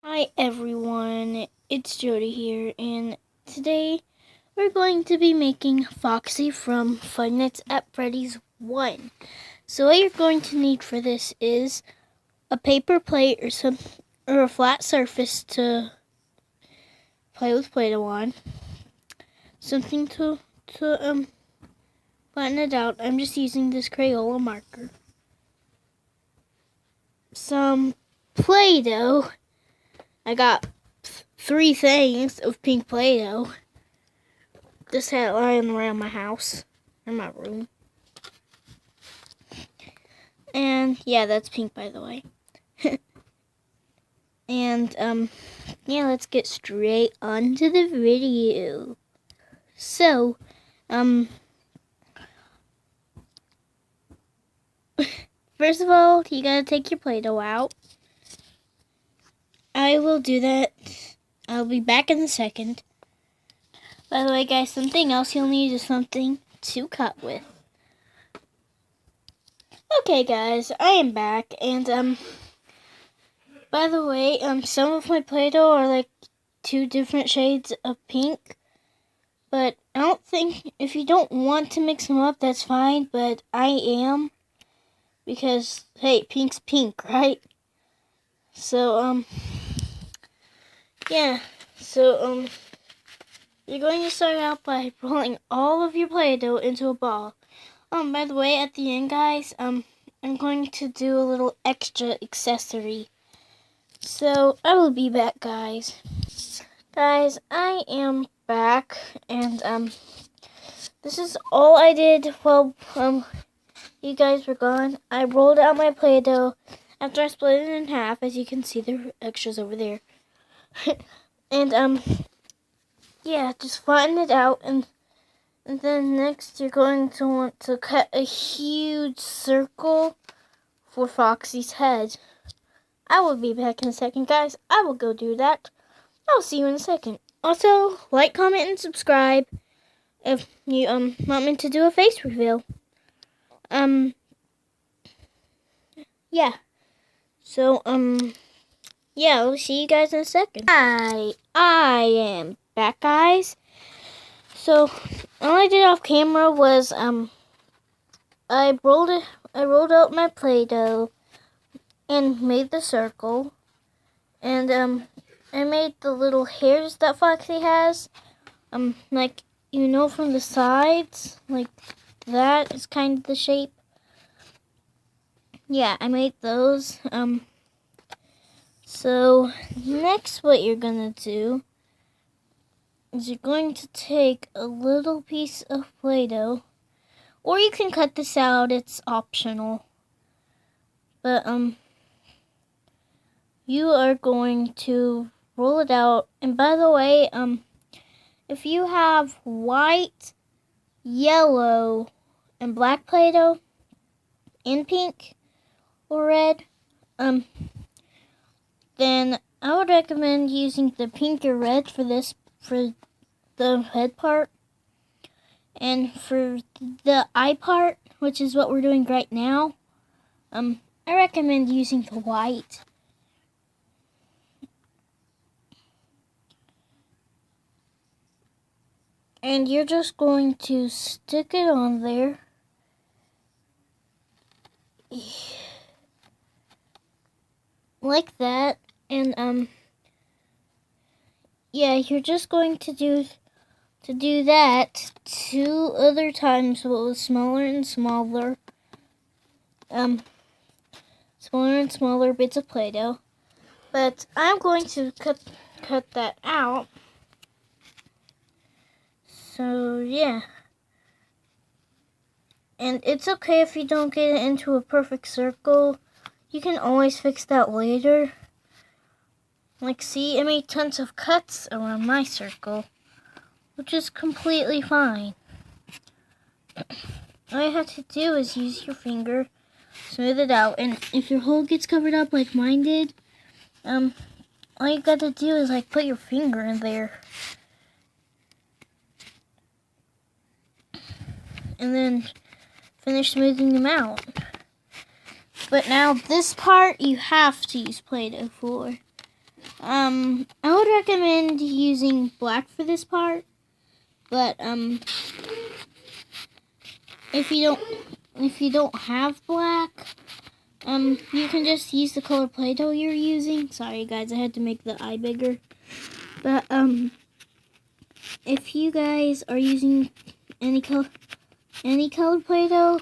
Hi everyone, it's Jody here, and today we're going to be making Foxy from Five Nights at Freddy's 1. So what you're going to need for this is a paper plate or a flat surface to play with Play-Doh on, something to flatten it out. I'm just using this Crayola marker, some Play-Doh. I got 3 things of pink Play-Doh. Just had it lying around my house, in my room. And yeah, that's pink, by the way. And yeah, let's get straight onto the video. So, first of all, you gotta take your Play-Doh out. I will do that. I'll be back in a second. By the way, guys, something else you'll need is something to cut with. Okay, guys, I am back, and by the way, some of my Play-Doh are like 2 different shades of pink, but I don't think, if you don't want to mix them up, that's fine, but I am, because, hey, pink's pink, right? So, yeah, so, you're going to start out by rolling all of your Play-Doh into a ball. By the way, at the end, guys, I'm going to do a little extra accessory. So, I will be back, guys. Guys, I am back, and, this is all I did while, you guys were gone. I rolled out my Play-Doh after I split it in half, as you can see the extras over there. And, yeah, just flatten it out, and then next you're going to want to cut a huge circle for Foxy's head. I will be back in a second, guys. I will go do that. I'll see you in a second. Also, like, comment, and subscribe if you want me to do a face reveal. Yeah. So, yeah, I'll see you guys in a second. I am back, guys. So, all I did off camera was, I rolled out my Play-Doh and made the circle. And, I made the little hairs that Foxy has. Like, you know, from the sides. Like, that is kind of the shape. Yeah, I made those. So, next what you're gonna do is you're going to take a little piece of Play-Doh, or you can cut this out, it's optional. But, you are going to roll it out, and by the way, if you have white, yellow, and black Play-Doh, and pink, or red, then I would recommend using the pink or red for the head part. And for the eye part, which is what we're doing right now, I recommend using the white. And you're just going to stick it on there. Like that. And, yeah, you're just going to do that 2 other times, but with smaller and smaller bits of Play-Doh. But I'm going to cut that out. So yeah. And it's okay if you don't get it into a perfect circle. You can always fix that later. Like, see, I made tons of cuts around my circle, which is completely fine. All you have to do is use your finger, smooth it out, and if your hole gets covered up like mine did, all you gotta do is like put your finger in there. And then finish smoothing them out. But now this part you have to use Play-Doh for. recommend using black for this part, but if you don't have black, you can just use the color Play-Doh you're using. Sorry guys, I had to make the eye bigger. But if you guys are using any color Play-Doh,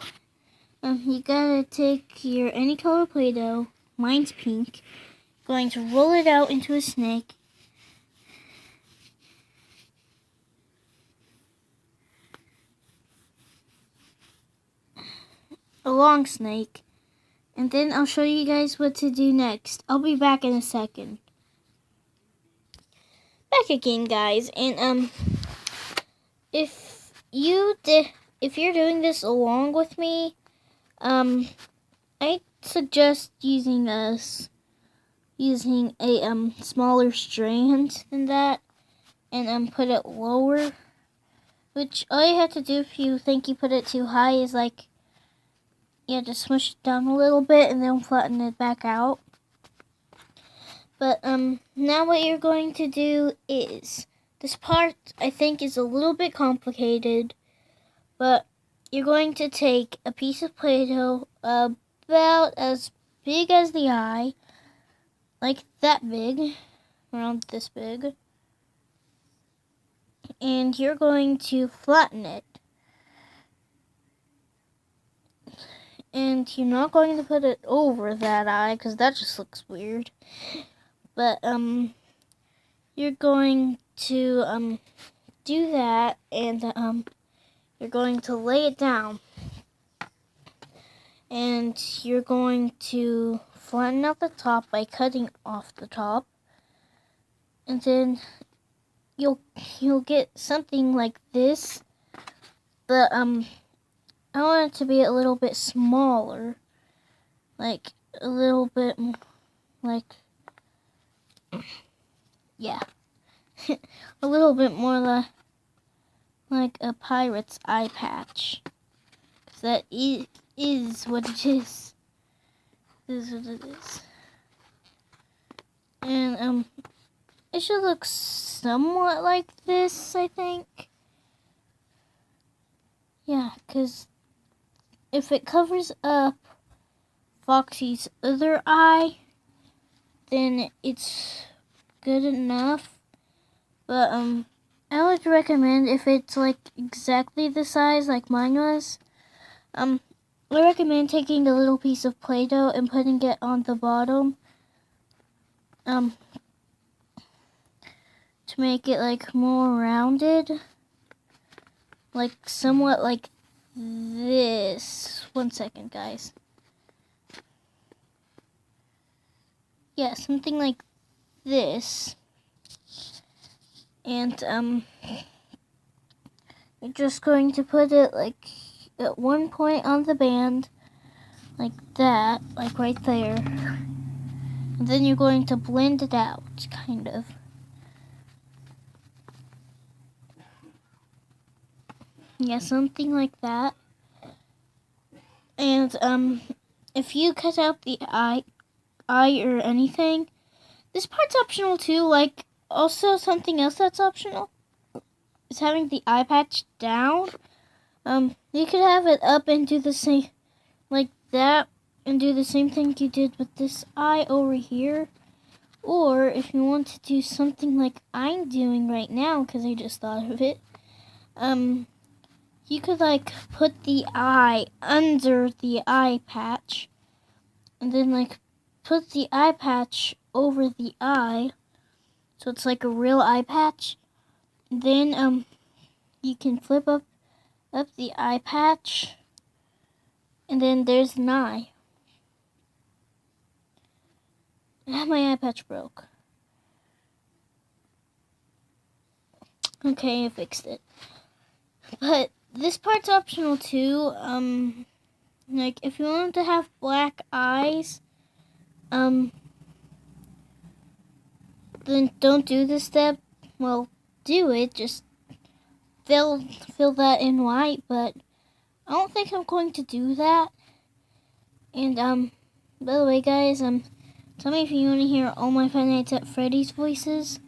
you gotta take your any color Play-Doh. Mine's pink. Going to roll it out into a snake. A long snake. And then I'll show you guys what to do next. I'll be back in a second. Back again, guys. And if you're doing this along with me, I suggest using a smaller strand than that, and put it lower. Which all you have to do if you think you put it too high is like, yeah, just smush it down a little bit and then flatten it back out. But now what you're going to do is, this part I think is a little bit complicated, but you're going to take a piece of Play-Doh about as big as the eye, like that big, around this big, and you're going to flatten it. And you're not going to put it over that eye, because that just looks weird. But, you're going to, do that, and, you're going to lay it down. And you're going to flatten out the top by cutting off the top. And then you'll get something like this. But, I want it to be a little bit smaller. Like, a little bit, like, yeah. A little bit more like a pirate's eye patch. 'Cause that is what it is. This is what it is. And, it should look somewhat like this, I think. Yeah, 'cause if it covers up Foxy's other eye, then it's good enough. But I would recommend, if it's like exactly the size like mine was, I recommend taking a little piece of Play-Doh and putting it on the bottom, to make it like more rounded, like somewhat like this. 1 second, guys. Yeah, something like this. And you're just going to put it like at one point on the band, like that, like right there. And then you're going to blend it out, kind of. Yeah, something like that. And if you cut out the eye or anything, this part's optional too. Like, also something else that's optional is having the eye patch down. You could have it up and do the same like that, and do the same thing you did with this eye over here. Or if you want to do something like I'm doing right now, because I just thought of it, you could like put the eye under the eye patch, and then like put the eye patch over the eye, so it's like a real eye patch. Then you can flip up the eye patch, and then there's an eye. My eye patch broke. Okay, I fixed it. But this part's optional too. Like if you want to have black eyes, then don't do this step. Well, do it. Just fill that in white. But I don't think I'm going to do that. And by the way, guys, tell me if you want to hear all my Five Nights at Freddy's voices.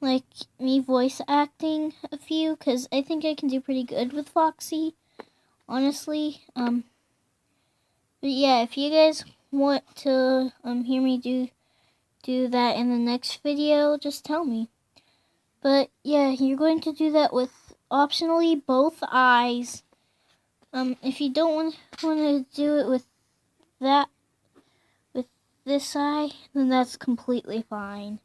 like me voice acting a few, because I think I can do pretty good with Foxy, honestly. But yeah, if you guys want to hear me do that in the next video, just tell me. But yeah, you're going to do that with optionally both eyes. If you don't want to do it with this eye, then that's completely fine.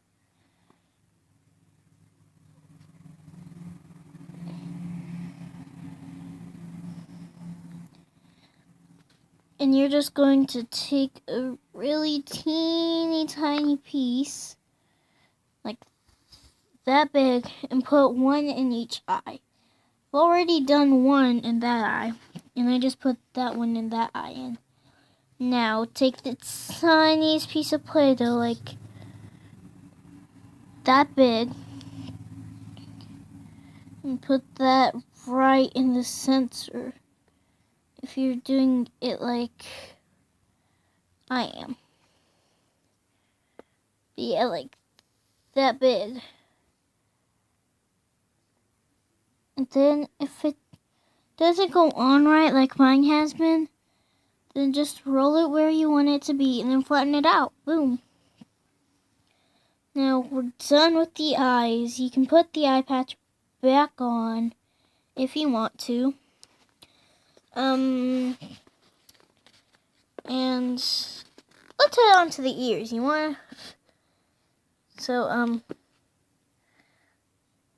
And you're just going to take a really teeny tiny piece, like that big, and put one in each eye. I've already done one in that eye, and I just put that one in that eye in. Now take the tiniest piece of Play-Doh, like that big, and put that right in the center. If you're doing it like I am. But yeah, like that big. And then if it doesn't go on right like mine has been, then just roll it where you want it to be and then flatten it out. Boom. Now we're done with the eyes. You can put the eye patch back on if you want to. And let's head on to the ears. You want to? So,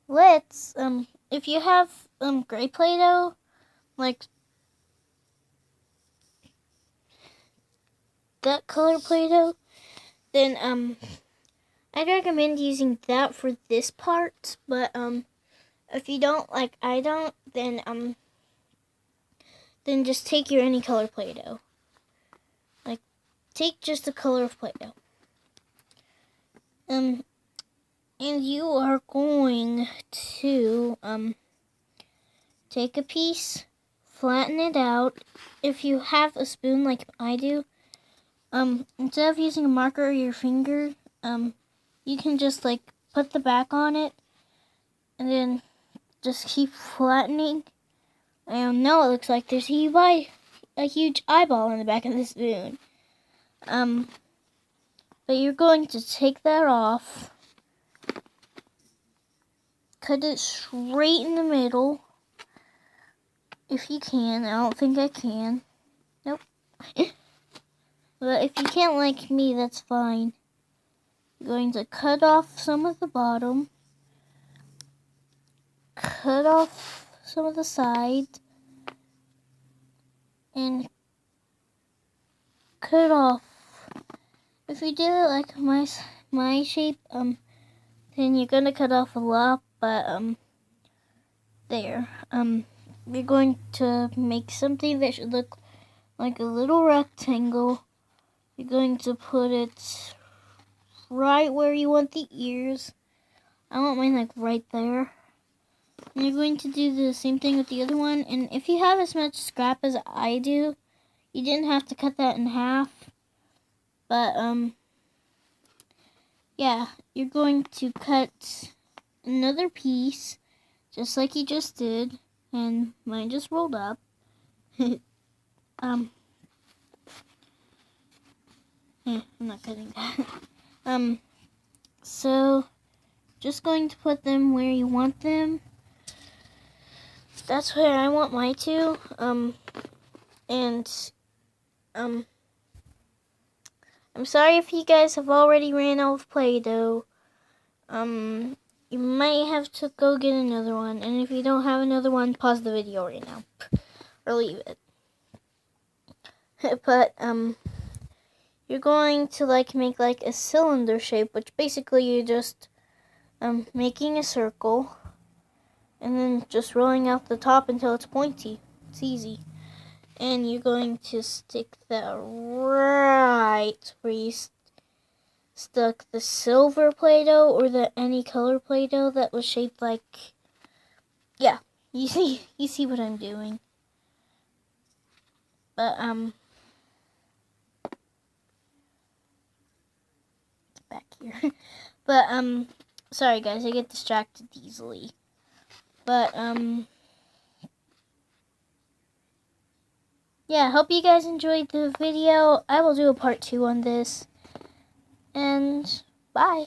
let's, if you have, gray Play-Doh, like that color Play-Doh, then, I'd recommend using that for this part, but, if you don't, like I don't, then just take your any color Play-Doh. Like, take just the color of Play-Doh. And you are going to, take a piece, flatten it out. If you have a spoon like I do, instead of using a marker or your finger, you can just, like, put the back on it, and then just keep flattening. I know it looks like there's a huge eyeball in the back of the spoon. But you're going to take that off, cut it straight in the middle, if you can. I don't think I can. Nope. But if you can't like me, that's fine. You're going to cut off some of the bottom, cut off some of the sides, and cut off. If you do it like my shape, then you're gonna cut off a lot, but there. You're going to make something that should look like a little rectangle. You're going to put it right where you want the ears. I want mine like right there. And you're going to do the same thing with the other one. And if you have as much scrap as I do, you didn't have to cut that in half. But, yeah, you're going to cut another piece, just like you just did. And mine just rolled up. I'm not cutting that. So, just going to put them where you want them. That's where I want mine to. I'm sorry if you guys have already ran out of Play-Doh. You might have to go get another one. And if you don't have another one, pause the video right now. Or leave it. But, you're going to make like a cylinder shape, which basically you're just making a circle and then just rolling out the top until it's pointy. It's easy. And you're going to stick that right where you stuck the silver Play-Doh or the any color Play-Doh that was shaped like, yeah, you see what I'm doing. But back here. But Sorry guys, I get distracted easily. But, yeah, hope you guys enjoyed the video. I will do a part 2 on this. And bye.